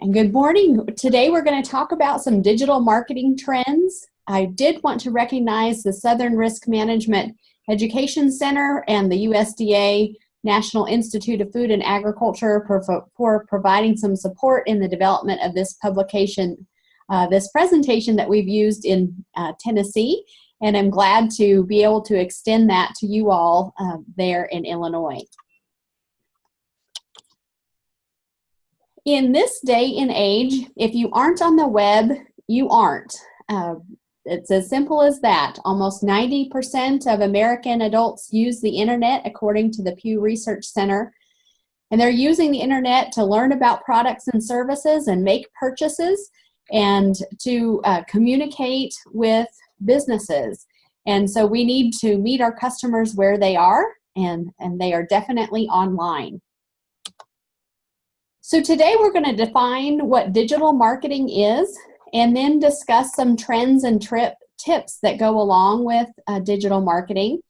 And good morning. Today we're going to talk about some digital marketing trends. I did want to recognize the Southern Risk Management Education Center and the USDA National Institute of Food and Agriculture for providing some support in the development of this publication, this presentation that we've used in Tennessee. And I'm glad to be able to extend that to you all there in Illinois. In this day and age, if you aren't on the web, you aren't. It's as simple as that. Almost 90% of American adults use the internet, according to the Pew Research Center. And they're using the internet to learn about products and services and make purchases and to communicate with businesses. And so we need to meet our customers where they are, and they are definitely online. So today we're going to define what digital marketing is and then discuss some trends and tips that go along with digital marketing.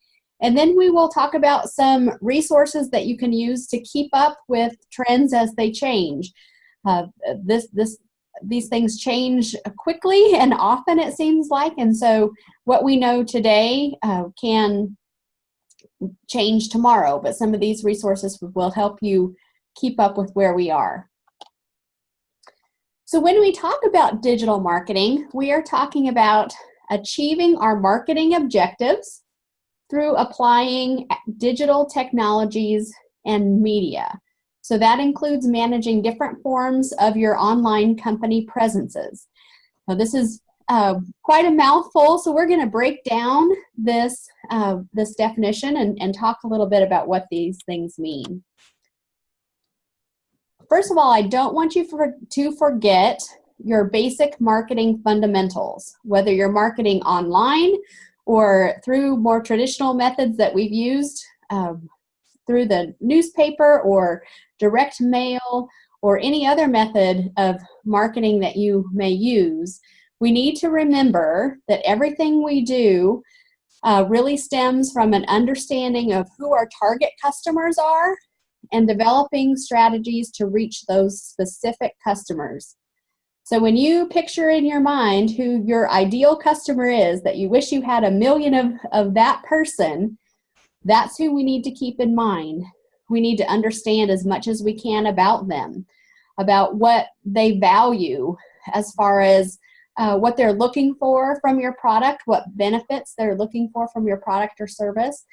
And then we will talk about some resources that you can use to keep up with trends as they change. These things change quickly and often, it seems like, and so what we know today can change tomorrow, but some of these resources will help you keep up with where we are. So when we talk about digital marketing, we are talking about achieving our marketing objectives through applying digital technologies and media. So that includes managing different forms of your online company presences. Now this is quite a mouthful, so we're going to break down this definition and talk a little bit about what these things mean. First of all, I don't want you to forget your basic marketing fundamentals, whether you're marketing online or through more traditional methods that we've used through the newspaper or direct mail or any other method of marketing that you may use. We need to remember that everything we do really stems from an understanding of who our target customers are and developing strategies to reach those specific customers. So when you picture in your mind who your ideal customer is, that you wish you had 1 million of that person, that's who we need to keep in mind. We need to understand as much as we can about them, about what they value as far as what they're looking for from your product, what benefits they're looking for from your product or service,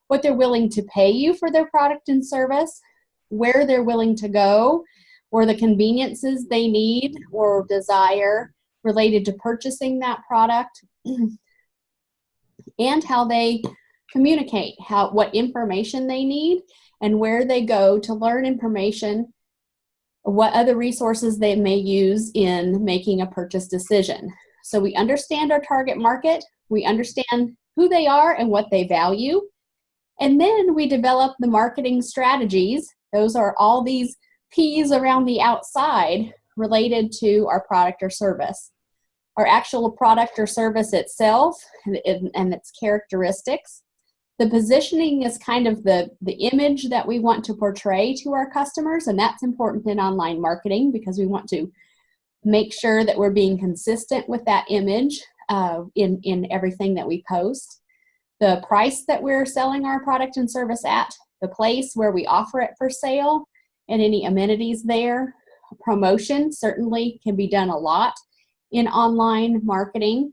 what they're willing to pay you for their product and service, where they're willing to go, or the conveniences they need or desire related to purchasing that product, and how they communicate, what information they need, and where they go to learn information, what other resources they may use in making a purchase decision. So we understand our target market, we understand who they are and what they value, and then we develop the marketing strategies. Those are all these P's around the outside related to our product or service. Our actual product or service itself and its characteristics. The positioning is kind of the image that we want to portray to our customers, and that's important in online marketing because we want to make sure that we're being consistent with that image in everything that we post. The price that we're selling our product and service at, the place where we offer it for sale, and any amenities there. Promotion certainly can be done a lot in online marketing,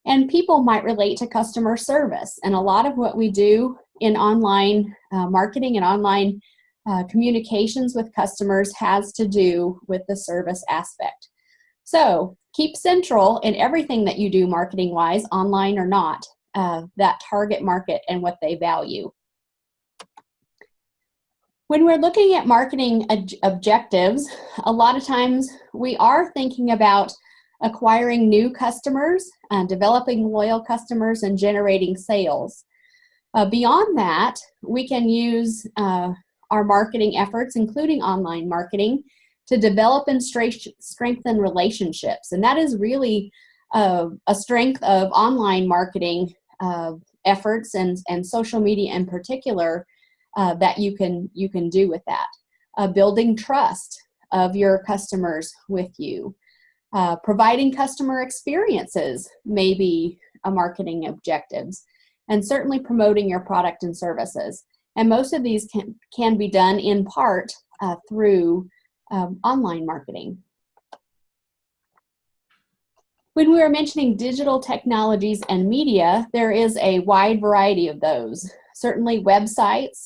and people might relate to customer service. And a lot of what we do in online marketing and online communications with customers has to do with the service aspect. So keep central in everything that you do marketing-wise, online or not, that target market and what they value. When we're looking at marketing objectives, a lot of times we are thinking about acquiring new customers, developing loyal customers, and generating sales. Beyond that, we can use our marketing efforts, including online marketing, to develop and strengthen relationships. And that is really a strength of online marketing efforts and social media in particular, that you can do with that. Building trust, of your customers with you. Providing customer experiences may be a marketing objectives, and certainly promoting your product and services. And most of these can be done in part through online marketing. When we were mentioning digital technologies and media, there is a wide variety of those. Certainly websites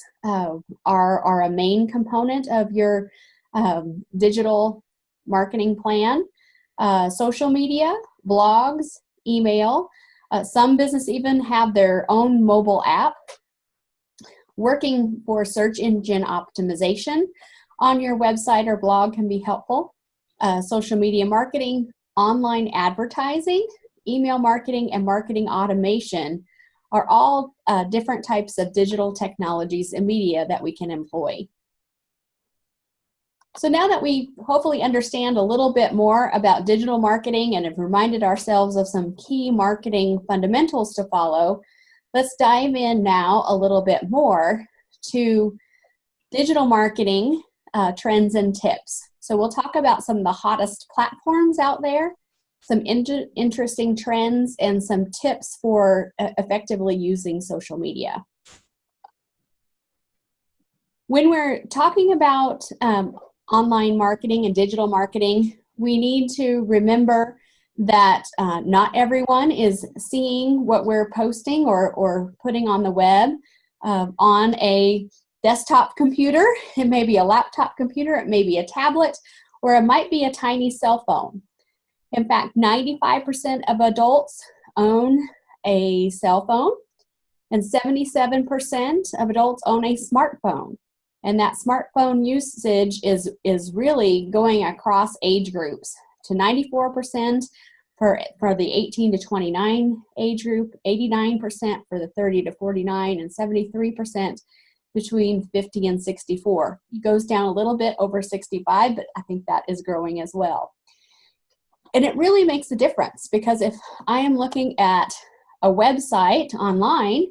are a main component of your digital marketing plan. Social media, blogs, email. Some businesses even have their own mobile app. Working for search engine optimization on your website or blog can be helpful. Social media marketing, online advertising, email marketing, and marketing automation are all different types of digital technologies and media that we can employ. So now that we hopefully understand a little bit more about digital marketing and have reminded ourselves of some key marketing fundamentals to follow, let's dive in now a little bit more to digital marketing trends and tips. So we'll talk about some of the hottest platforms out there, some interesting trends, and some tips for effectively using social media. When we're talking about online marketing and digital marketing, we need to remember that not everyone is seeing what we're posting or putting on the web on a desktop computer. It may be a laptop computer, it may be a tablet, or it might be a tiny cell phone. In fact, 95% of adults own a cell phone, and 77% of adults own a smartphone. And that smartphone usage is really going across age groups to 94% for the 18 to 29 age group, 89% for the 30 to 49, and 73% between 50 and 64. It goes down a little bit over 65, but I think that is growing as well. And it really makes a difference, because if I am looking at a website online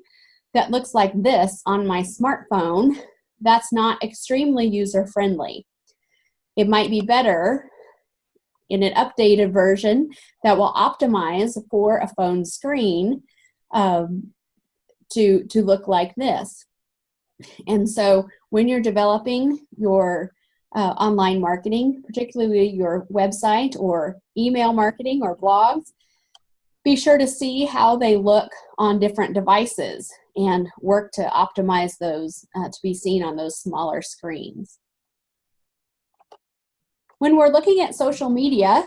that looks like this on my smartphone, that's not extremely user-friendly. It might be better in an updated version that will optimize for a phone screen to look like this. And so when you're developing your online marketing, particularly your website or email marketing or blogs, be sure to see how they look on different devices and work to optimize those to be seen on those smaller screens. When we're looking at social media,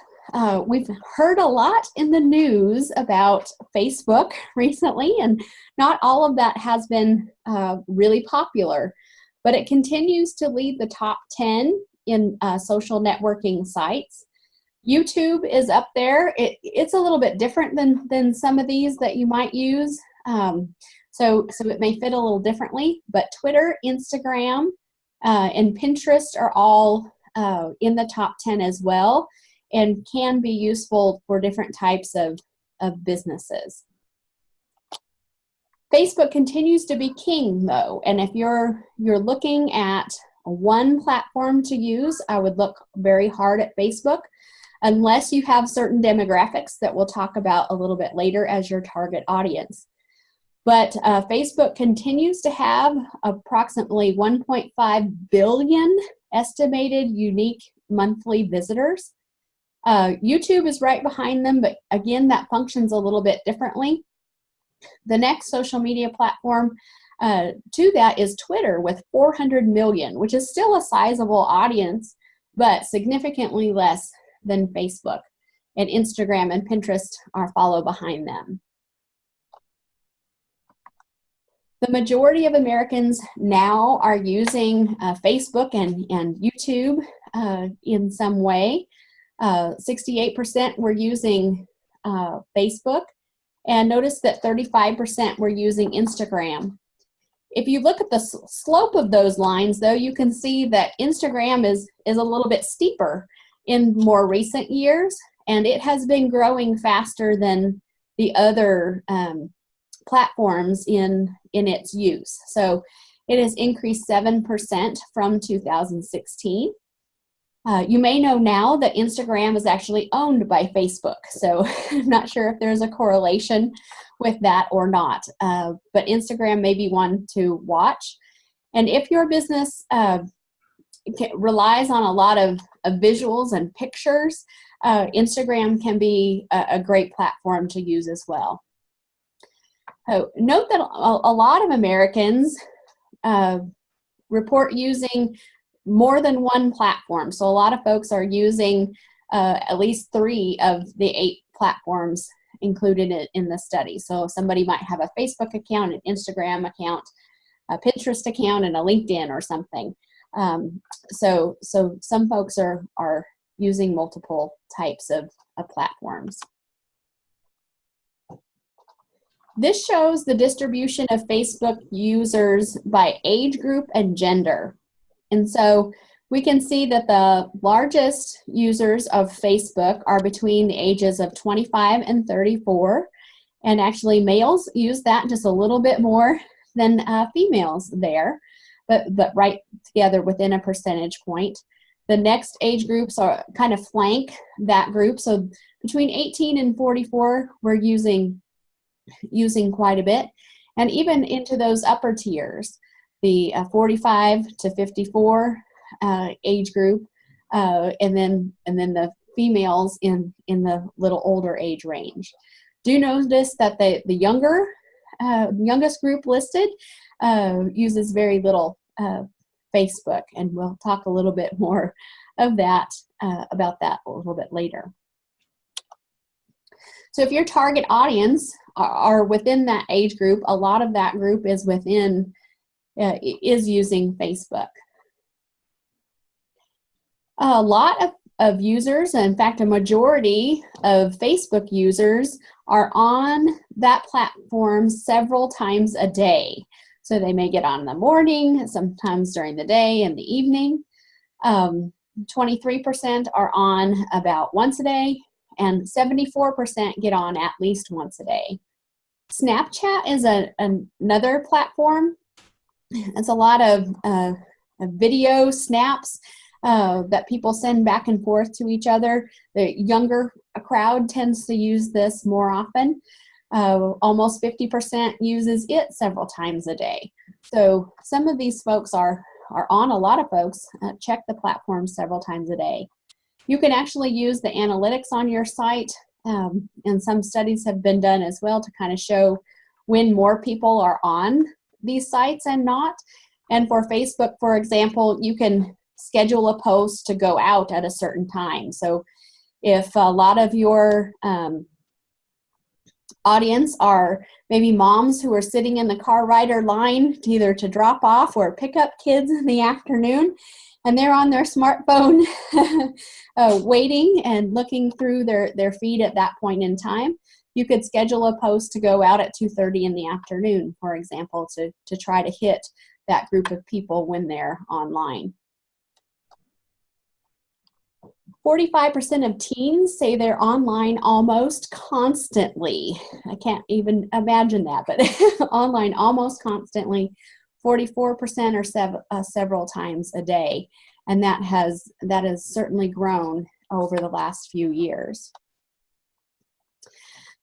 we've heard a lot in the news about Facebook recently, and not all of that has been really popular, but it continues to lead the top 10 in social networking sites. YouTube is up there. It's a little bit different than some of these that you might use. So it may fit a little differently, but Twitter, Instagram, and Pinterest are all in the top 10 as well, and can be useful for different types of businesses. Facebook continues to be king though, and if you're looking at one platform to use, I would look very hard at Facebook, unless you have certain demographics that we'll talk about a little bit later as your target audience. But Facebook continues to have approximately 1.5 billion estimated unique monthly visitors. YouTube is right behind them, but again, that functions a little bit differently. The next social media platform to that is Twitter with 400 million, which is still a sizable audience, but significantly less than Facebook. And Instagram and Pinterest follow behind them. The majority of Americans now are using Facebook and YouTube in some way. 68% were using Facebook, and notice that 35% were using Instagram. If you look at the slope of those lines, though, you can see that Instagram is a little bit steeper in more recent years, and it has been growing faster than the other platforms in its use. So it has increased 7% from 2016. You may know now that Instagram is actually owned by Facebook, so I'm not sure if there's a correlation with that or not, but Instagram may be one to watch. And if your business relies on a lot of visuals and pictures, Instagram can be a great platform to use as well. Note that a lot of Americans report using more than one platform. So a lot of folks are using at least 3 of the 8 platforms included in the study. So somebody might have a Facebook account, an Instagram account, a Pinterest account, and a LinkedIn or something. So some folks are using multiple types of platforms. This shows the distribution of Facebook users by age group and gender. And so we can see that the largest users of Facebook are between the ages of 25 and 34. And actually males use that just a little bit more than females there, but right together within a percentage point. The next age groups are kind of flank that group. So between 18 and 44, we're using quite a bit. And even into those upper tiers, the 45 to 54 age group, and then the females in the little older age range. Do notice that the youngest group listed uses very little Facebook, and we'll talk a little bit more of that about that a little bit later. So if your target audience are within that age group, a lot of that group is using Facebook. A lot of users, in fact, a majority of Facebook users are on that platform several times a day. So they may get on in the morning, sometimes during the day and the evening. 23% are on about once a day, and 74% get on at least once a day. Snapchat is another platform. It's a lot of video snaps that people send back and forth to each other. The younger crowd tends to use this more often. Almost 50% uses it several times a day. So some of these folks are on, a lot of folks check the platform several times a day. You can actually use the analytics on your site, and some studies have been done as well to kind of show when more people are on these sites and not. And for Facebook, for example, you can schedule a post to go out at a certain time. So if a lot of your audience are maybe moms who are sitting in the car rider line either to drop off or pick up kids in the afternoon, and they're on their smartphone waiting and looking through their feed at that point in time, you could schedule a post to go out at 2:30 in the afternoon, for example, to try to hit that group of people when they're online. 45% of teens say they're online almost constantly. I can't even imagine that, but online almost constantly. 44% are several times a day, and that has certainly grown over the last few years.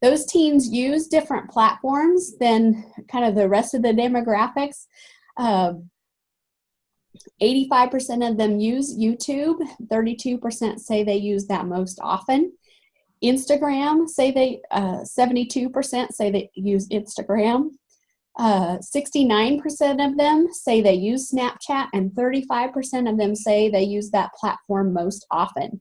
Those teens use different platforms than kind of the rest of the demographics. 85% of them use YouTube. 32% say they use that most often. Instagram, 72% say they use Instagram. 69% of them say they use Snapchat, and 35% of them say they use that platform most often.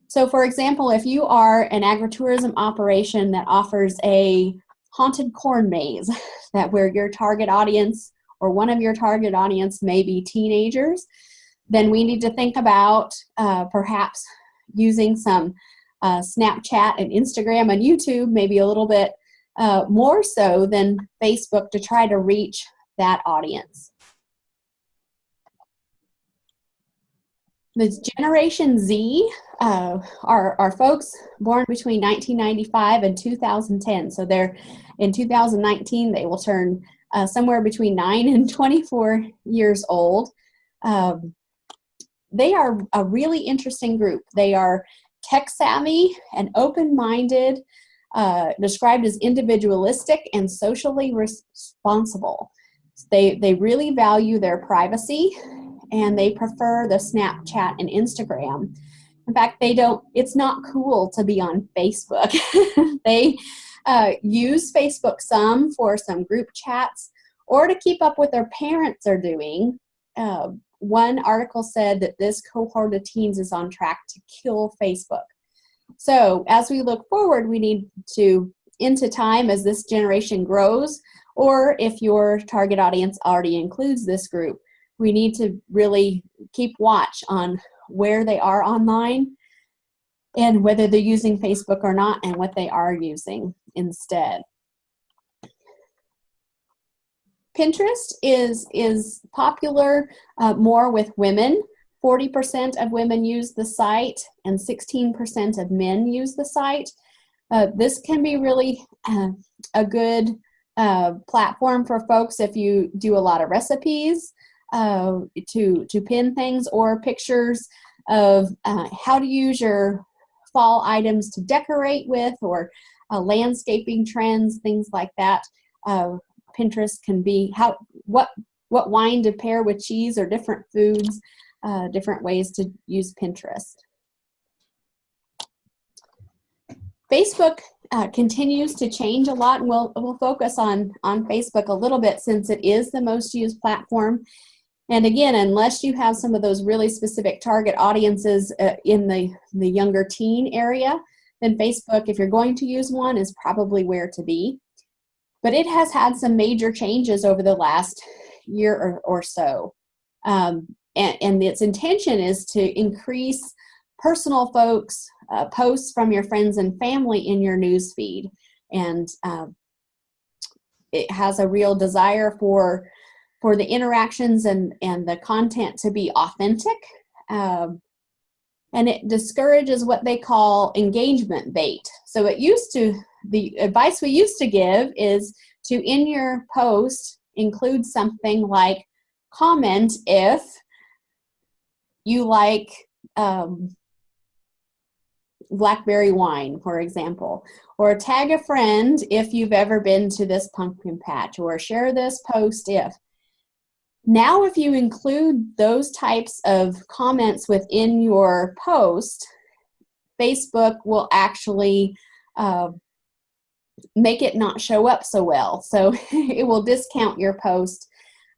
So for example, if you are an agritourism operation that offers a haunted corn maze, that where your target audience or one of your target audience may be teenagers, then we need to think about perhaps using some Snapchat and Instagram and YouTube, maybe a little bit more so than Facebook, to try to reach that audience. The Generation Z are folks born between 1995 and 2010. So they're in 2019, they will turn somewhere between 9 and 24 years old. they are a really interesting group. They are tech savvy and open-minded, described as individualistic and socially responsible. They really value their privacy, and they prefer the Snapchat and Instagram. In fact, it's not cool to be on Facebook. They use Facebook some for some group chats or to keep up with their parents are doing. One article said that this cohort of teens is on track to kill Facebook. So as we look forward, we need to, into time as this generation grows, or if your target audience already includes this group, we need to really keep watch on where they are online and whether they're using Facebook or not and what they are using instead. Pinterest is popular more with women. 40% of women use the site and 16% of men use the site. This can be really a good platform for folks if you do a lot of recipes to pin things or pictures of how to use your fall items to decorate with, or landscaping trends, things like that. Pinterest can be what wine to pair with cheese or different foods, different ways to use Pinterest. Facebook continues to change a lot, and we'll focus on Facebook a little bit since it is the most used platform. And again, unless you have some of those really specific target audiences in the younger teen area, then Facebook, if you're going to use one, is probably where to be. But it has had some major changes over the last year or so. And its intention is to increase personal posts from your friends and family in your news feed. And it has a real desire for the interactions and the content to be authentic. And it discourages what they call engagement bait. So the advice we used to give is to, in your post, include something like comment if you like blackberry wine, for example, or tag a friend if you've ever been to this pumpkin patch, or share this post if. Now, if you include those types of comments within your post, Facebook will actually make it not show up so well. So it will discount your post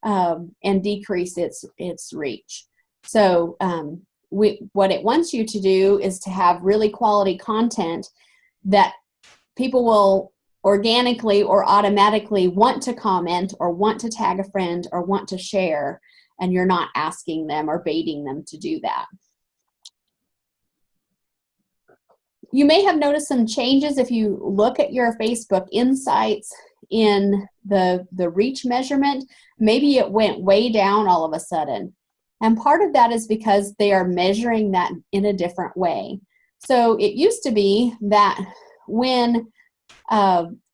and decrease its reach. So what it wants you to do is to have really quality content that people will organically or automatically want to comment or want to tag a friend or want to share, and you're not asking them or baiting them to do that. You may have noticed some changes if you look at your Facebook insights in the reach measurement. Maybe it went way down all of a sudden. And part of that is because they are measuring that in a different way. So it used to be that when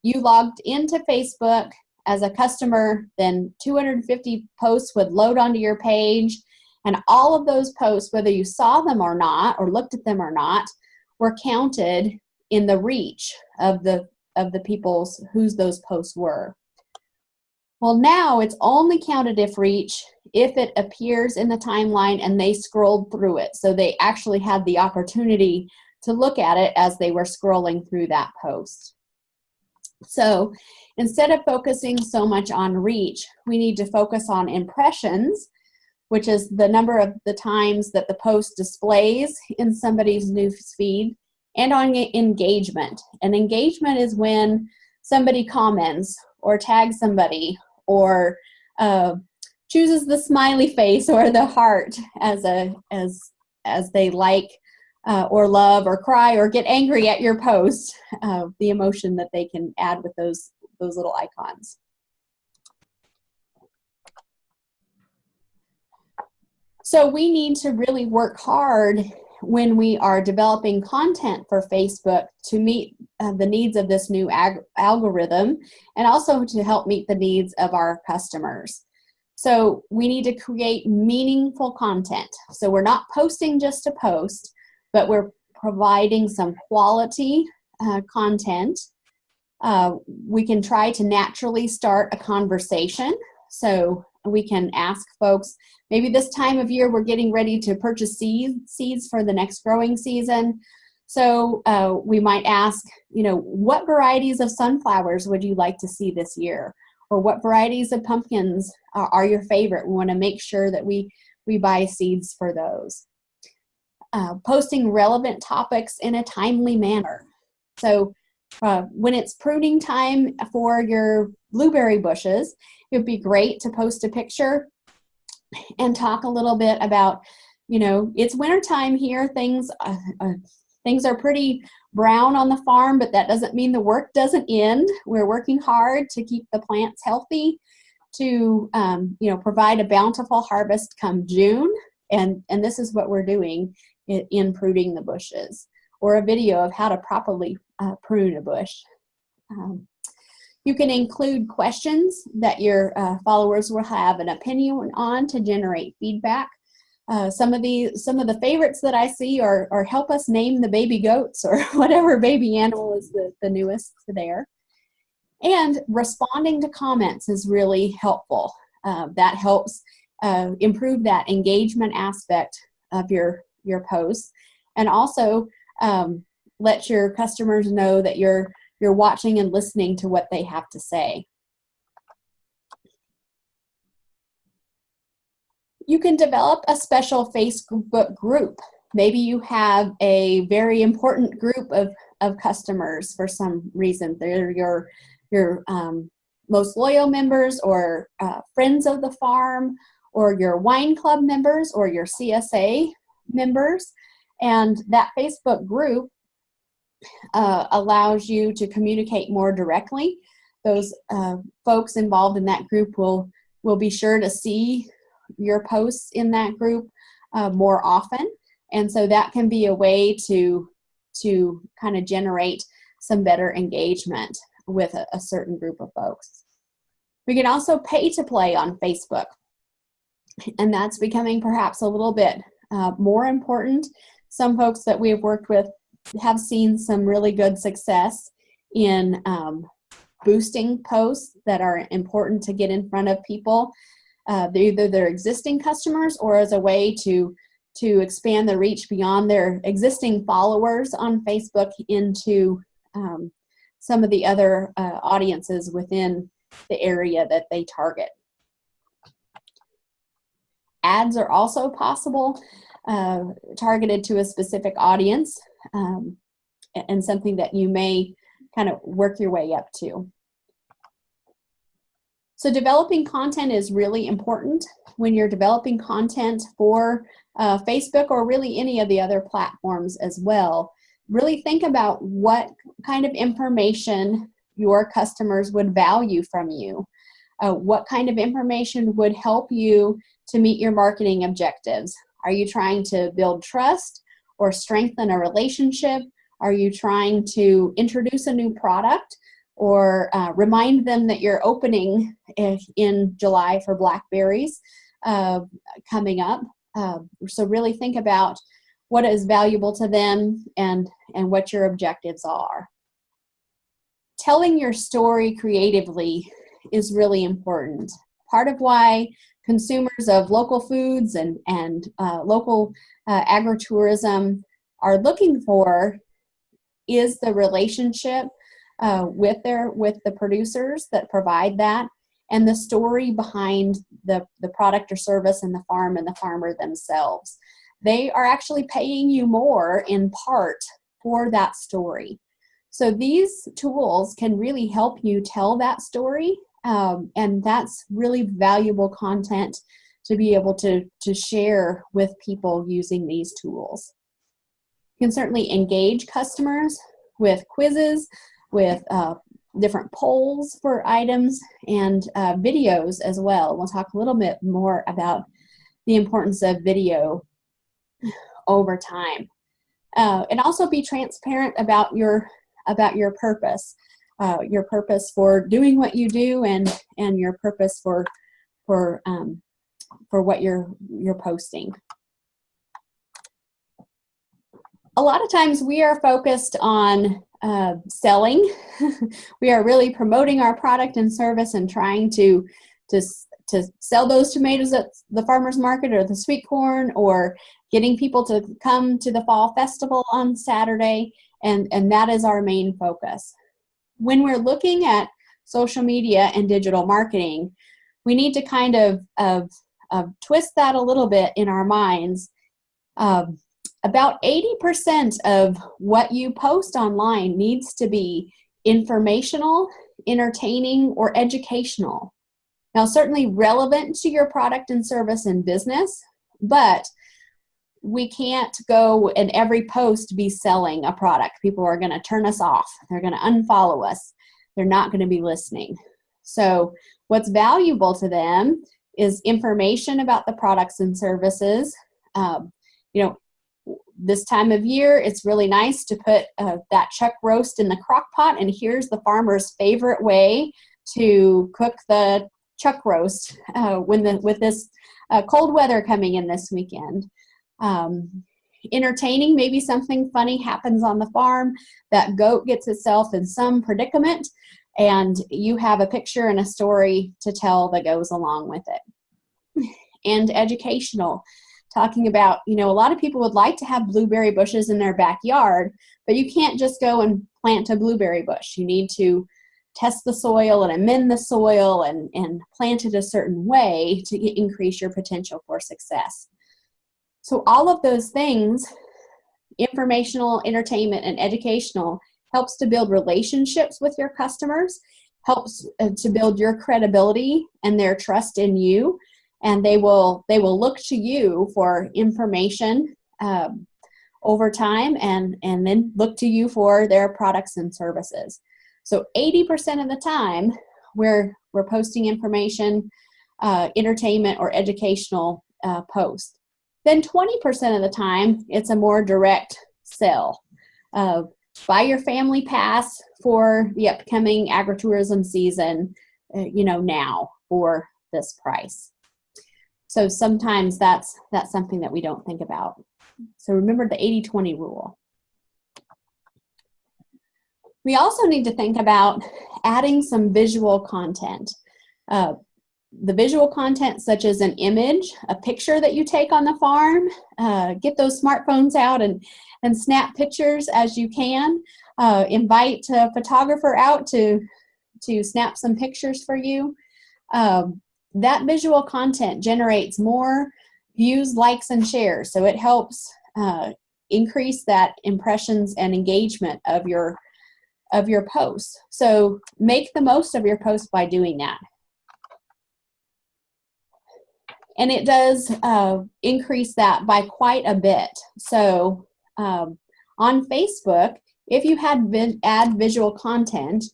you logged into Facebook as a customer, then 250 posts would load onto your page, and all of those posts, whether you saw them or not, or looked at them or not, were counted in the reach of the people's whose those posts were. Well, now it's only counted if it appears in the timeline and they scrolled through it. So they actually had the opportunity to look at it as they were scrolling through that post. So instead of focusing so much on reach, we need to focus on impressions, which is the number of the times that the post displays in somebody's news feed, and on engagement. And engagement is when somebody comments or tags somebody or chooses the smiley face or the heart as they like or love or cry or get angry at your post, the emotion that they can add with those little icons. So we need to really work hard when we are developing content for Facebook to meet the needs of this new algorithm, and also to help meet the needs of our customers. So we need to create meaningful content. So we're not posting just to post, but we're providing some quality content. We can try to naturally start a conversation. So we can ask folks, maybe this time of year we're getting ready to purchase seeds for the next growing season. So we might ask, what varieties of sunflowers would you like to see this year? Or what varieties of pumpkins are your favorite? We want to make sure that we buy seeds for those. Posting relevant topics in a timely manner. So when it's pruning time for your blueberry bushes, it would be great to post a picture and talk a little bit about, it's wintertime here. Things are pretty brown on the farm, but that doesn't mean the work doesn't end. We're working hard to keep the plants healthy, to provide a bountiful harvest come June, and this is what we're doing in pruning the bushes, or a video of how to properly prune a bush. You can include questions that your followers will have an opinion on to generate feedback. Some of the favorites that I see are help us name the baby goats, or whatever baby animal is the newest there. And responding to comments is really helpful. That helps improve that engagement aspect of your posts, and also let your customers know that you're watching and listening to what they have to say. You can develop a special Facebook group. Maybe you have a very important group of customers for some reason. They're your most loyal members, or friends of the farm, or your wine club members, or your CSA members. And that Facebook group allows you to communicate more directly. Those folks involved in that group will be sure to see your posts in that group more often, and so that can be a way to kind of generate some better engagement with a certain group of folks. We can also pay to play on Facebook, and that's becoming perhaps a little bit more important. Some folks that we've worked with have seen some really good success in boosting posts that are important to get in front of people, either their existing customers, or as a way to expand the reach beyond their existing followers on Facebook into some of the other audiences within the area that they target. Ads are also possible, targeted to a specific audience, and something that you may kind of work your way up to. So developing content is really important. When you're developing content for Facebook, or really any of the other platforms as well, really think about what kind of information your customers would value from you. What kind of information would help you to meet your marketing objectives? Are you trying to build trust or strengthen a relationship? Are you trying to introduce a new product, or remind them that you're opening in July for blackberries coming up? So really think about what is valuable to them and what your objectives are. Telling your story creatively is really important. Part of why consumers of local foods and local agritourism are looking for is the relationship with the producers that provide that, and the story behind the product or service and the farm and the farmer themselves. They are actually paying you more in part for that story. So these tools can really help you tell that story, and that's really valuable content to be able to share with people using these tools. You can certainly engage customers with quizzes, with different polls for items, and videos as well. We'll talk a little bit more about the importance of video over time. And also be transparent about your purpose for doing what you do, and your purpose for what you're posting. A lot of times we are focused on selling. We are really promoting our product and service and trying to sell those tomatoes at the farmer's market or the sweet corn, or getting people to come to the fall festival on Saturday, and that is our main focus. When we're looking at social media and digital marketing, we need to kind of twist that a little bit in our minds. About 80% of what you post online needs to be informational, entertaining, or educational. Now, certainly relevant to your product and service and business, but we can't go and every post be selling a product. People are going to turn us off. They're going to unfollow us. They're not going to be listening. So what's valuable to them is information about the products and services. This time of year, it's really nice to put that chuck roast in the crock pot, and here's the farmer's favorite way to cook the chuck roast with this cold weather coming in this weekend. Entertaining, maybe something funny happens on the farm. That goat gets itself in some predicament, and you have a picture and a story to tell that goes along with it. And educational, talking about, a lot of people would like to have blueberry bushes in their backyard, but you can't just go and plant a blueberry bush. You need to test the soil and amend the soil and plant it a certain way to increase your potential for success. So all of those things, informational, entertainment, and educational, helps to build relationships with your customers, helps to build your credibility and their trust in you. And they will look to you for information over time, and then look to you for their products and services. So 80% of the time, we're posting information, entertainment, or educational post. Then 20% of the time, it's a more direct sell. Buy your family pass for the upcoming agritourism season, now for this price. So sometimes that's something that we don't think about. So remember the 80-20 rule. We also need to think about adding some visual content. The visual content, such as an image, a picture that you take on the farm. Get those smartphones out and snap pictures as you can. Invite a photographer out to snap some pictures for you. That visual content generates more views, likes, and shares. So it helps increase that impressions and engagement of your posts. So make the most of your post by doing that. And it does increase that by quite a bit. So on Facebook, if you add visual content,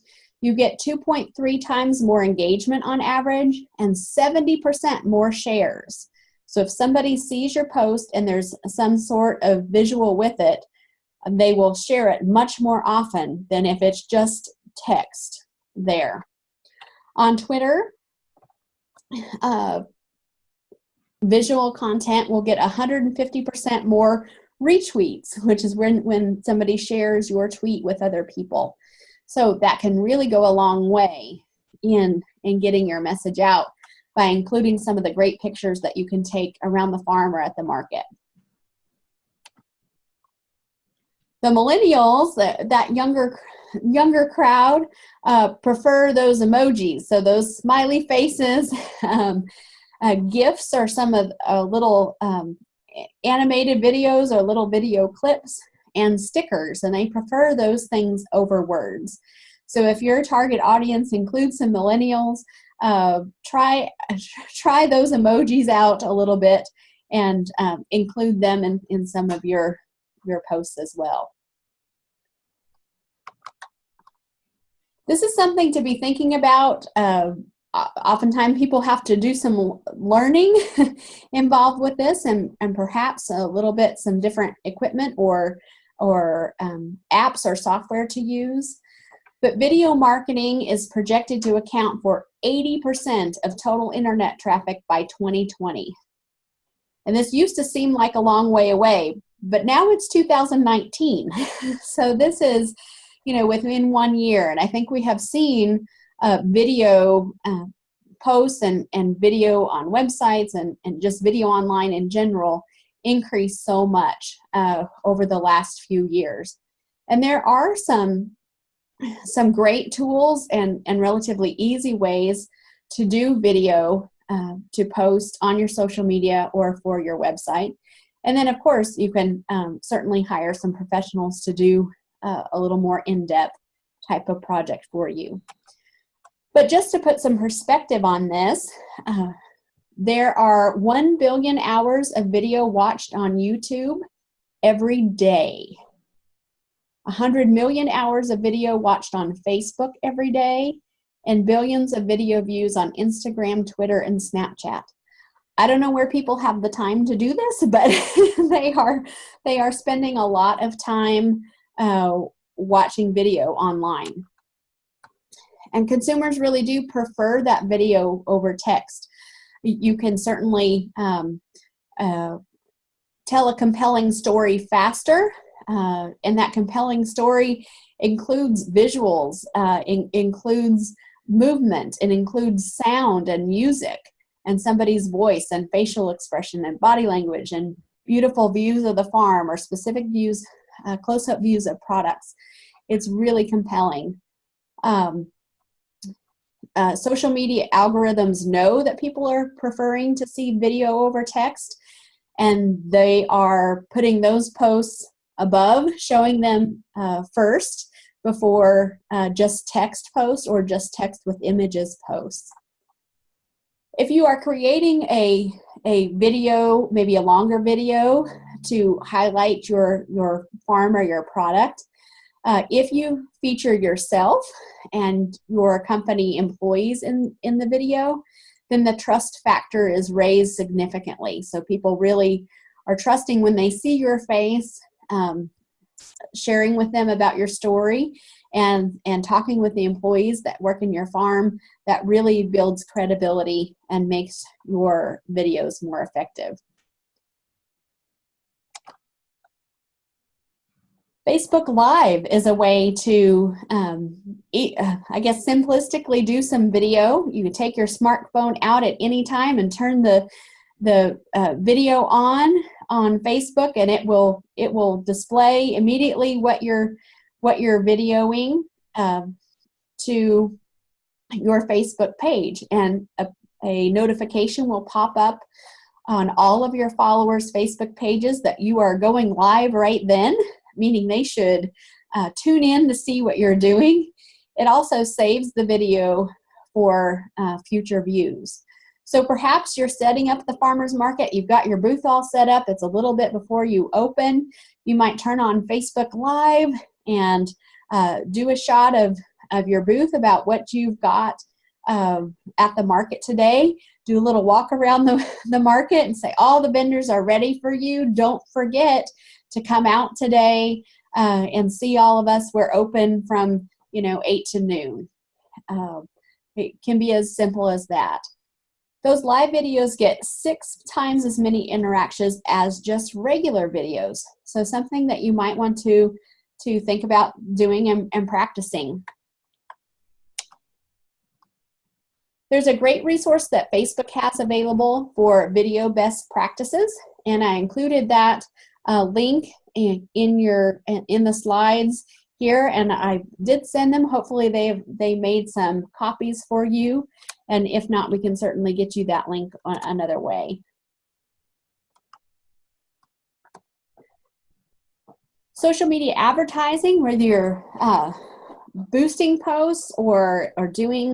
you get 2.3 times more engagement on average and 70% more shares. So if somebody sees your post and there's some sort of visual with it, they will share it much more often than if it's just text there. On Twitter, visual content will get 150% more retweets, which is when somebody shares your tweet with other people. So that can really go a long way in getting your message out by including some of the great pictures that you can take around the farm or at the market. The millennials, that younger crowd, prefer those emojis. So those smiley faces, GIFs are some of little animated videos or little video clips, and stickers, and they prefer those things over words. So if your target audience includes some millennials, try those emojis out a little bit and include them in some of your posts as well. This is something to be thinking about. Oftentimes people have to do some learning involved with this, and perhaps a little bit some different equipment or apps or software to use. But video marketing is projected to account for 80% of total internet traffic by 2020. And this used to seem like a long way away, but now it's 2019. So this is, within 1 year. And I think we have seen video posts and video on websites and just video online in general increase so much over the last few years. And there are some great tools and relatively easy ways to do video to post on your social media or for your website. And then, of course, you can certainly hire some professionals to do a little more in-depth type of project for you. But just to put some perspective on this, there are 1 billion hours of video watched on YouTube every day. 100 million hours of video watched on Facebook every day, and billions of video views on Instagram, Twitter, and Snapchat. I don't know where people have the time to do this, but they are spending a lot of time watching video online. And consumers really do prefer that video over text. You can certainly tell a compelling story faster, and that compelling story includes visuals, includes movement, it includes sound and music, and somebody's voice and facial expression and body language and beautiful views of the farm or specific views, close-up views of products. It's really compelling. Social media algorithms know that people are preferring to see video over text, and they are putting those posts above, showing them first before just text posts or just text with images posts. If you are creating a video, maybe a longer video to highlight your farm or your product, if you feature yourself and your company employees in the video, then the trust factor is raised significantly. So people really are trusting when they see your face, sharing with them about your story, and talking with the employees that work in your farm. That really builds credibility and makes your videos more effective. Facebook Live is a way to, I guess, simplistically do some video. You can take your smartphone out at any time and turn the video on Facebook, and it will display immediately what you're videoing to your Facebook page, and a notification will pop up on all of your followers' Facebook pages that you are going live right then, meaning they should tune in to see what you're doing. It also saves the video for future views. So perhaps you're setting up the farmer's market, you've got your booth all set up, it's a little bit before you open. You might turn on Facebook Live and do a shot of your booth about what you've got at the market today. Do a little walk around the market and say, all the vendors are ready for you. Don't forget to come out today and see all of us. We're open from 8 to noon. It can be as simple as that. Those live videos get 6 times as many interactions as just regular videos. So something that you might want to think about doing and practicing. There's a great resource that Facebook has available for video best practices, and I included that link in the slides here, and I did send them. Hopefully they made some copies for you, and if not, we can certainly get you that link on another way. Social media advertising, whether you're boosting posts or doing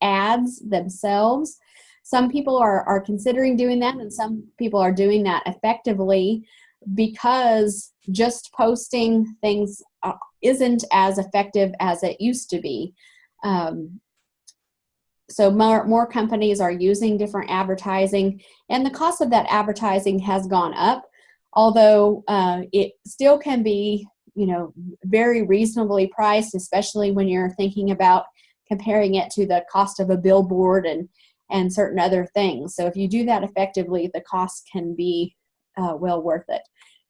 ads themselves. Some people are considering doing that, and some people are doing that effectively, because just posting things isn't as effective as it used to be. So more companies are using different advertising, and the cost of that advertising has gone up, although it still can be very reasonably priced, especially when you're thinking about comparing it to the cost of a billboard and certain other things. So if you do that effectively, the cost can be well worth it.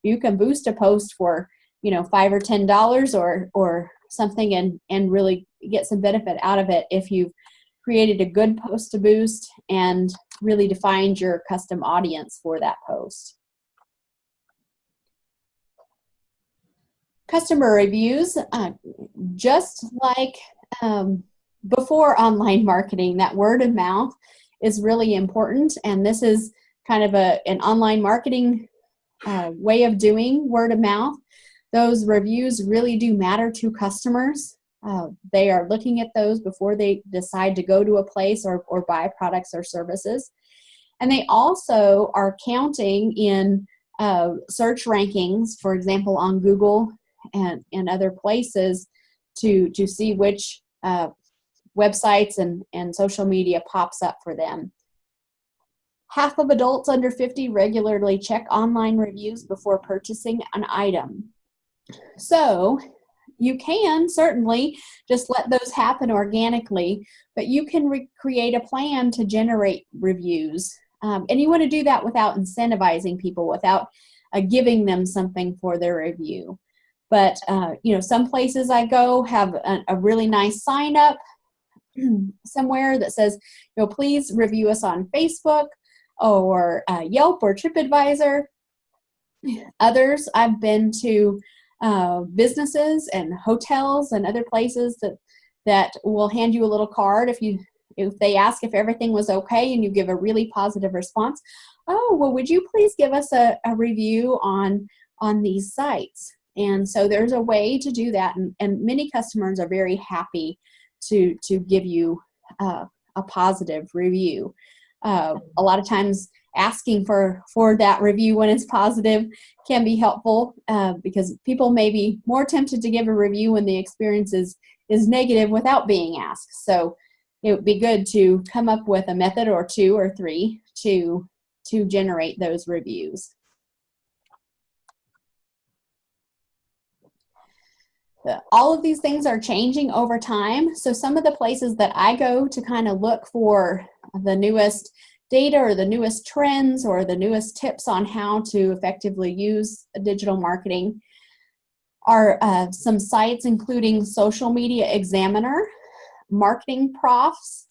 You can boost a post for $5 or $10 or something and really get some benefit out of it if you've created a good post to boost and really defined your custom audience for that post. Customer reviews, just like before online marketing, that word of mouth is really important, and this is kind of an online marketing way of doing word of mouth. Those reviews really do matter to customers. They are looking at those before they decide to go to a place or buy products or services. And they also are counting in search rankings, for example, on Google and other places to see which websites and social media pops up for them. Half of adults under 50 regularly check online reviews before purchasing an item. So you can certainly just let those happen organically, but you can create a plan to generate reviews. And you want to do that without incentivizing people, without giving them something for their review. But, some places I go have a really nice sign up somewhere that says, please review us on Facebook or Yelp or TripAdvisor. Others, I've been to businesses and hotels and other places that will hand you a little card if they ask if everything was okay and you give a really positive response. Oh, well, would you please give us a review on these sites? And so there's a way to do that, and many customers are very happy to give you a positive review. A lot of times asking for that review when it's positive can be helpful because people may be more tempted to give a review when the experience is negative without being asked. So it would be good to come up with a method or two or three to generate those reviews. All of these things are changing over time. So some of the places that I go to kind of look for the newest data or the newest trends or the newest tips on how to effectively use digital marketing are some sites including Social Media Examiner, Marketing Profs,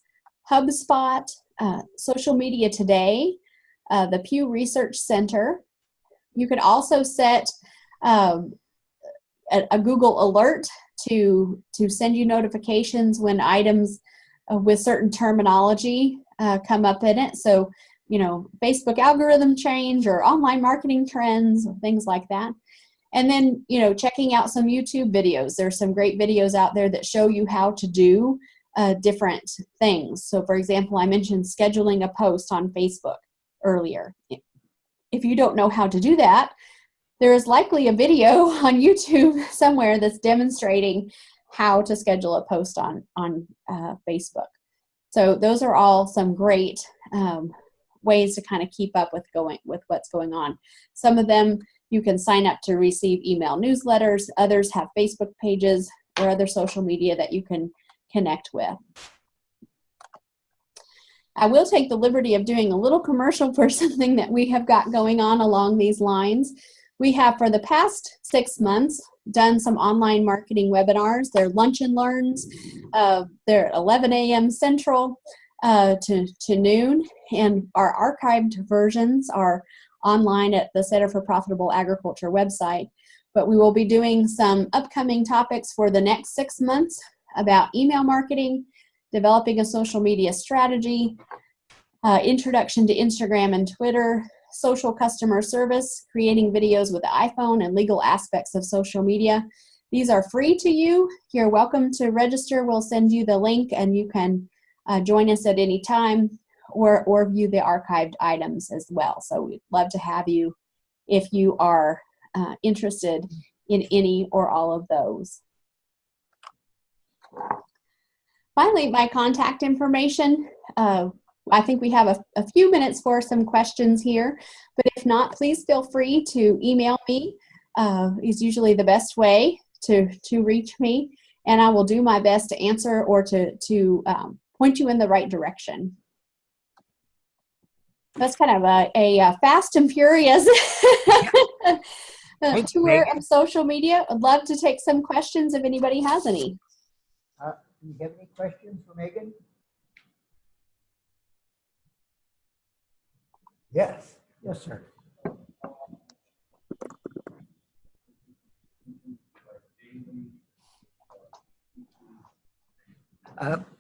HubSpot, Social Media Today, the Pew Research Center. You could also set a Google alert to send you notifications when items with certain terminology come up in it. So, Facebook algorithm change or online marketing trends, things like that. And then, checking out some YouTube videos. There's some great videos out there that show you how to do different things. So, for example, I mentioned scheduling a post on Facebook earlier. If you don't know how to do that, there is likely a video on YouTube somewhere that's demonstrating how to schedule a post on Facebook. So those are all some great ways to kind of keep up with what's going on. Some of them you can sign up to receive email newsletters. Others have Facebook pages or other social media that you can connect with. I will take the liberty of doing a little commercial for something that we have got going on along these lines. We have, for the past 6 months, done some online marketing webinars. They're lunch and learns. They're at 11 a.m. Central to noon. And our archived versions are online at the Center for Profitable Agriculture website. But we will be doing some upcoming topics for the next 6 months about email marketing, developing a social media strategy, introduction to Instagram and Twitter, social customer service, creating videos with the iPhone, and legal aspects of social media. These are free to you. You're welcome to register. We'll send you the link and you can join us at any time or view the archived items as well. So we'd love to have you if you are interested in any or all of those. Finally, my contact information. I think we have a few minutes for some questions here, but if not, please feel free to email me is usually the best way to reach me, and I will do my best to answer or to point you in the right direction. That's kind of a fast and furious tour of social media. I'd love to take some questions if anybody has any. Do you have any questions for Megan? Yes. Yes, sir.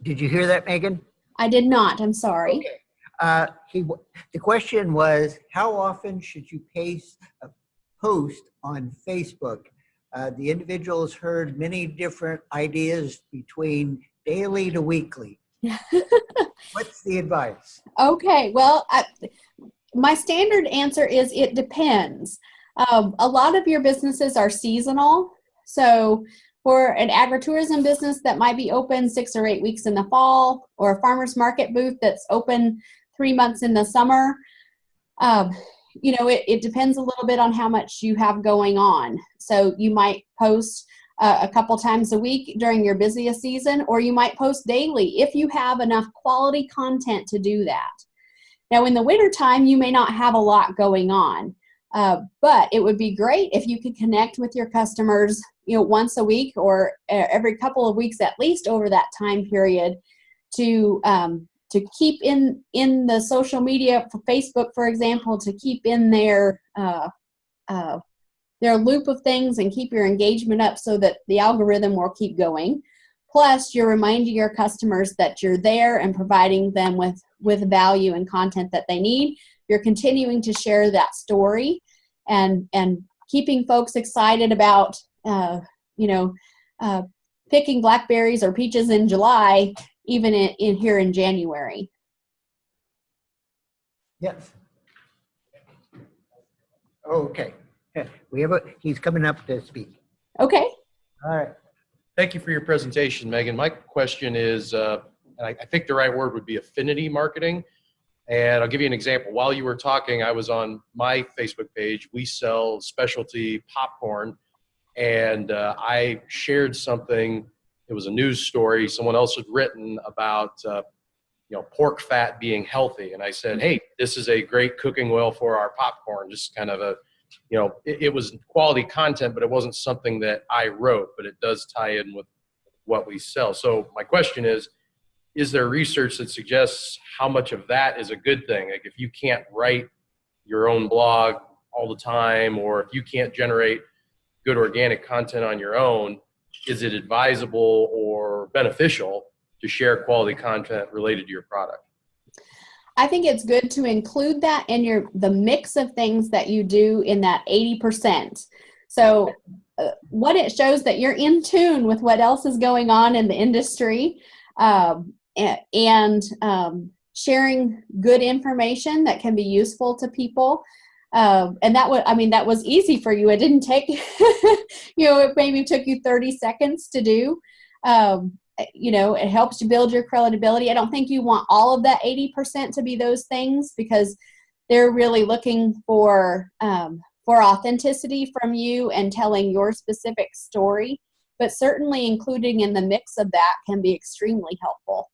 Did you hear that, Megan? I did not. I'm sorry. Okay. The question was, how often should you post on Facebook? The individual has heard many different ideas between daily to weekly. What's the advice? Okay. Well, my standard answer is it depends. A lot of your businesses are seasonal. So for an agritourism business that might be open 6 or 8 weeks in the fall, or a farmer's market booth that's open 3 months in the summer, it depends a little bit on how much you have going on. So you might post a couple times a week during your busiest season, or you might post daily if you have enough quality content to do that. Now, in the wintertime, you may not have a lot going on, but it would be great if you could connect with your customers, once a week or every couple of weeks at least over that time period to keep in the social media, for Facebook, for example, to keep in their loop of things and keep your engagement up so that the algorithm will keep going. Plus, you're reminding your customers that you're there and providing them with value and content that they need. You're continuing to share that story and keeping folks excited about, picking blackberries or peaches in July, even in here in January. Yes. Okay. He's coming up to speak. Okay. All right. Thank you for your presentation, Megan. My question is, and I think the right word would be affinity marketing. And I'll give you an example. While you were talking, I was on my Facebook page. We sell specialty popcorn, and I shared something. It was a news story someone else had written about pork fat being healthy, and I said, hey, this is a great cooking oil for our popcorn. Just kind of it was quality content, but it wasn't something that I wrote, but it does tie in with what we sell. So my question is there research that suggests how much of that is a good thing? Like, if you can't write your own blog all the time, or if you can't generate good organic content on your own, is it advisable or beneficial to share quality content related to your product? I think it's good to include that in the mix of things that you do in that 80%. So what it shows that you're in tune with what else is going on in the industry, and sharing good information that can be useful to people. And that was easy for you. It didn't take, it maybe took you 30 seconds to do. It helps you build your credibility. I don't think you want all of that 80% to be those things, because they're really looking for authenticity from you and telling your specific story. But certainly including in the mix of that can be extremely helpful.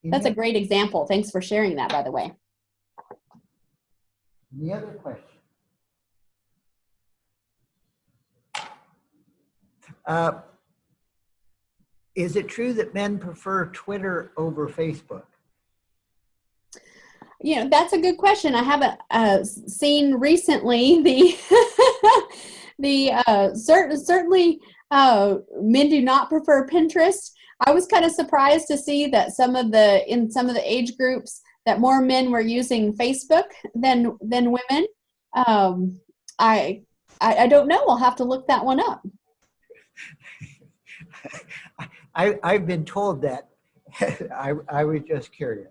That's a great example. Thanks for sharing that, by the way. Any other question? Is it true that men prefer Twitter over Facebook? That's a good question. I haven't seen recently certainly men do not prefer Pinterest. I was kind of surprised to see that in some of the age groups that more men were using Facebook than women. I don't know. I'll have to look that one up. I've been told that. I was just curious.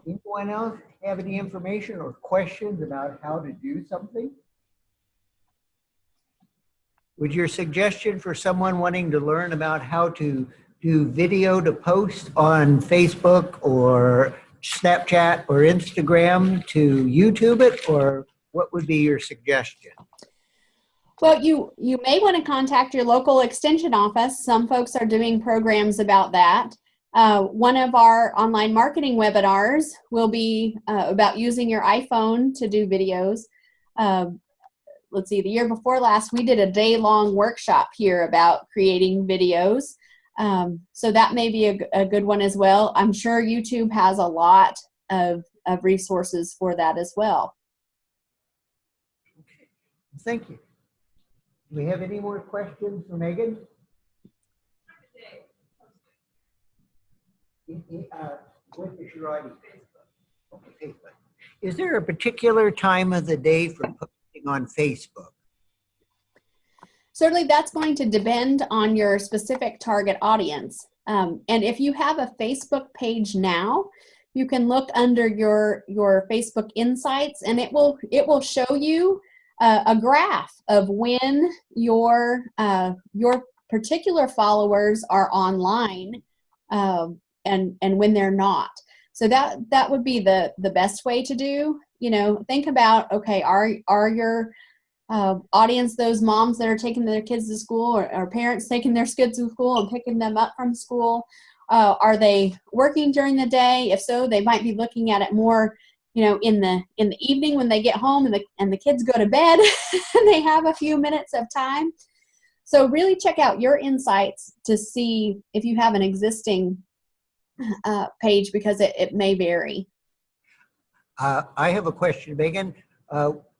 Anyone else have any information or questions about how to do something? Would your suggestion for someone wanting to learn about how to do video to post on Facebook or Snapchat or Instagram to YouTube it, or what would be your suggestion? Well, you may want to contact your local extension office. Some folks are doing programs about that. One of our online marketing webinars will be about using your iPhone to do videos. Let's see, the year before last, we did a day-long workshop here about creating videos. So that may be a good one as well. I'm sure YouTube has a lot of resources for that as well. Okay. Thank you. Do we have any more questions for Megan? What is your audience? Okay, Facebook. Is there a particular time of the day for posting on Facebook? Certainly that's going to depend on your specific target audience. And if you have a Facebook page now, you can look under your Facebook Insights, and it will show you a graph of when your particular followers are online and when they're not. So that would be the best way to do. You know, think about, okay, are your audience those moms that are taking their kids to school, or parents taking their kids to school and picking them up from school? Are they working during the day? If so, they might be looking at it more, you know, in the evening when they get home and the kids go to bed and they have a few minutes of time. So really check out your insights to see if you have an existing page, because it may vary. I have a question, Megan.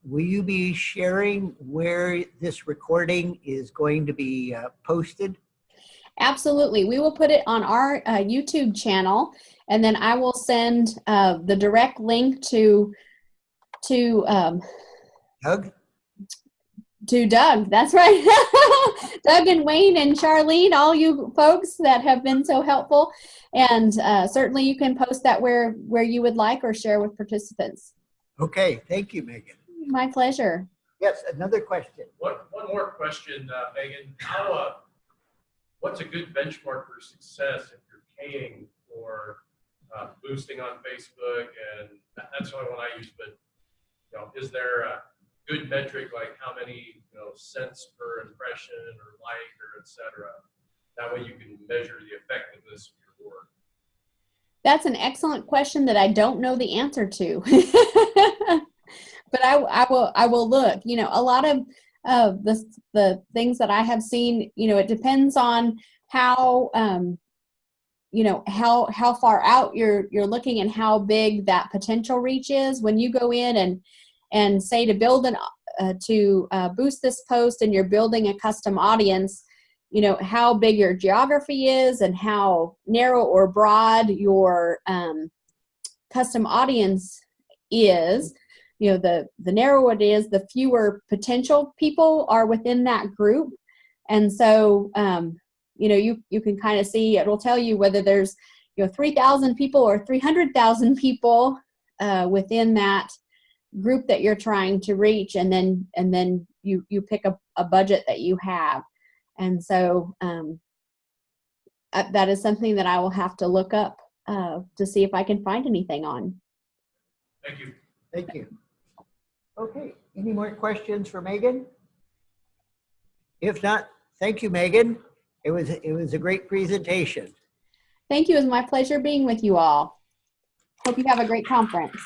Will you be sharing where this recording is going to be posted? Absolutely. We will put it on our YouTube channel, and then I will send the direct link to Doug? To Doug. That's right. Doug and Wayne and Charlene, all you folks that have been so helpful. And certainly you can post that where you would like, or share with participants. Okay. Thank you, Megan. My pleasure. Yes, another question. One more question, Megan. What's a good benchmark for success if you're paying for boosting on Facebook? And that's the only one I use, but you know, is there a good metric, like how many cents per impression or like, or et cetera? That way you can measure the effectiveness of your work. That's an excellent question that I don't know the answer to. But I will look. You know, a lot of the things that I have seen, you know, it depends on how you know, how far out you're looking and how big that potential reach is. When you go in and say to build to boost this post, and you're building a custom audience, you know, how big your geography is and how narrow or broad your custom audience is. You know, the narrower it is, the fewer potential people are within that group. And so, you know, you can kind of see, it'll tell you whether there's, you know, 3,000 people or 300,000 people within that group that you're trying to reach. And then you pick a budget that you have. And so that is something that I will have to look up to see if I can find anything on. Thank you. Thank you. Okay, any more questions for Megan? If not, thank you, Megan. It was a great presentation. Thank you. It was my pleasure being with you all. Hope you have a great conference.